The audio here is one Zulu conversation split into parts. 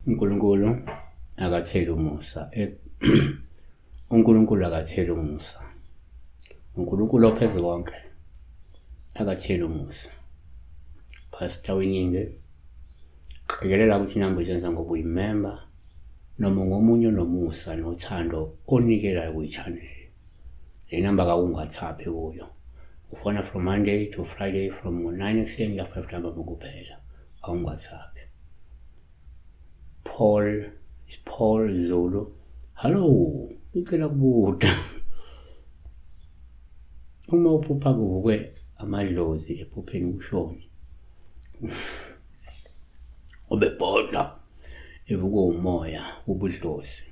uNkulunkulu akatheli umusa. uNkulunkulu akatheli umusa. uNkulunkulu ophezu konke akatheli umusa. Pastor Winingi, qikelela ukuthi inamba izenza ngoba uyimemba noma ngomunye nomusa nothando onikelayo kuyi-channel. Le namba kaungathaphi kuyo. Ufona from Monday to Friday from 9 ekuseni kuya 5 ntambama kuphela. Awungathaphi. Paul Zulu. Hello, ngicela kubuda. Uma uphupha kuvukwe amadlozi ephupheni kushoni. Obebhodla evuka umoya ubudlozi.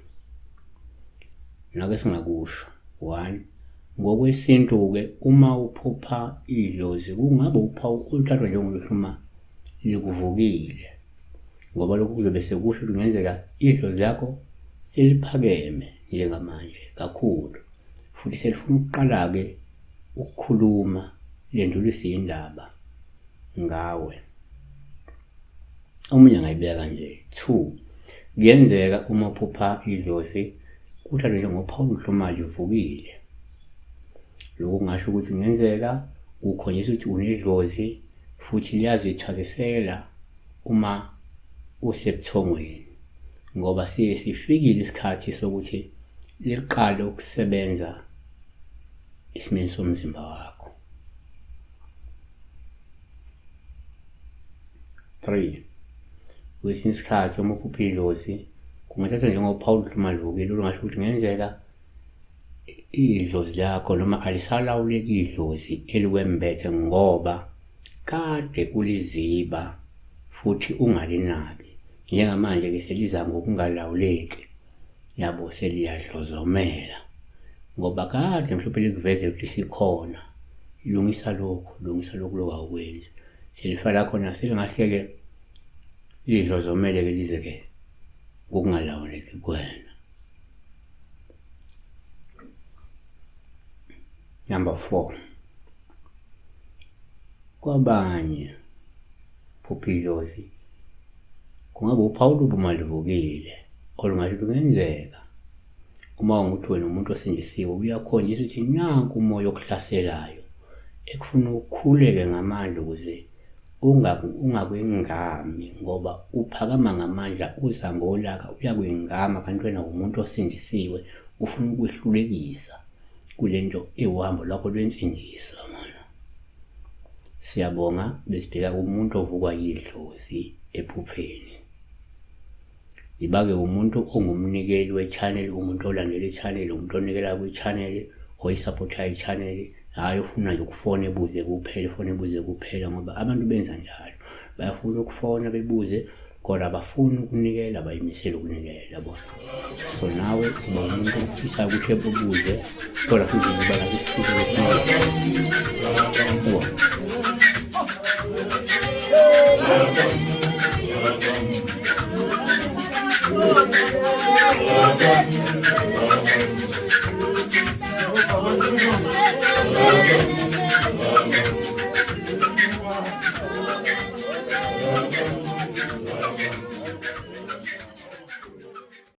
Nake singakusho. 1. Ngokwesintu-ke uma uphupha idlozi kungabe uphawu oluthathwa njengoluhluma likuvukile. Ngoba lokhu kuzobe sekusho ukuthi kungenzeka idlozi lakho seliphakeme njengamanje kakhulu. Futhi selifuna ukuqala-ke ukukhuluma lendlulise indaba ngawe. Omunye angayibeka nje. 2. Kuyenzeka uma uphupha idlozi kuthathwa njengophawu oluhluma livukile. Lokhu kungasho ukuthi kungenzeka kukhonyisa ukuthi unedlozi futhi liyazithwasisela uma usebuthongweni, ngoba sifikile isikhathi sokuthi liqale ukusebenza esimeni somzimba wakho. 3. Kwesinye isikhathi uma uphupha idlozi kungathathwa njengophawu oluhluma livukile, olungasho ukuthi kungenzeka idlozi lakho noma alisalawuleki idlozi elikwembethe ngoba kade uliziba futhi ungalinabi. Njengamanje-ke seliza ngokungalawuleki, yabo seliyadlozomela ngoba kade mhlawumbe likuveze ukuthi sikhona. Lungisa lokhu lokawukwenzi. Selifala khona selingahleke lidlozomele-ke lize-ke ngokungalawuleki kwena. Number 4. Kwabanye uphupha idlozi kungabe uphawu lubi uma livukile, olungasho ukuthi kungenzeka uma ungukuthi wena umuntu osindisiwe uyakhonjisa ukuthi nanku umoya okuhlaselayo ekufuna ukhuleke ngamandla ukuze ungakwengami, ngoba uphakama ngamandla uza ngolaka uyakwengama, kanti wena umuntu osindisiwe ufuna ukwehlulekisa kulento ehambo lakho lwensindiso. Siyabonga besibheka umuntu ovukwa yidlozi ephupheni. Ibake umuntu ongumnikeli we-channel, umuntu olandela i-channel, umuntu onikela kwi-channel, oyisupporta i-channel, hayi ufuna nje ukufona ebuze kuphela, ngoba abantu benza njalo. Bayafuna ukufona bebuze kodwa abafuni ukunikela, abayimisela ukunikela bona. So nawe uba umuntu ofisa ukuthi ebubuze kodwa futhi uba ngathi isifiso lokunikela.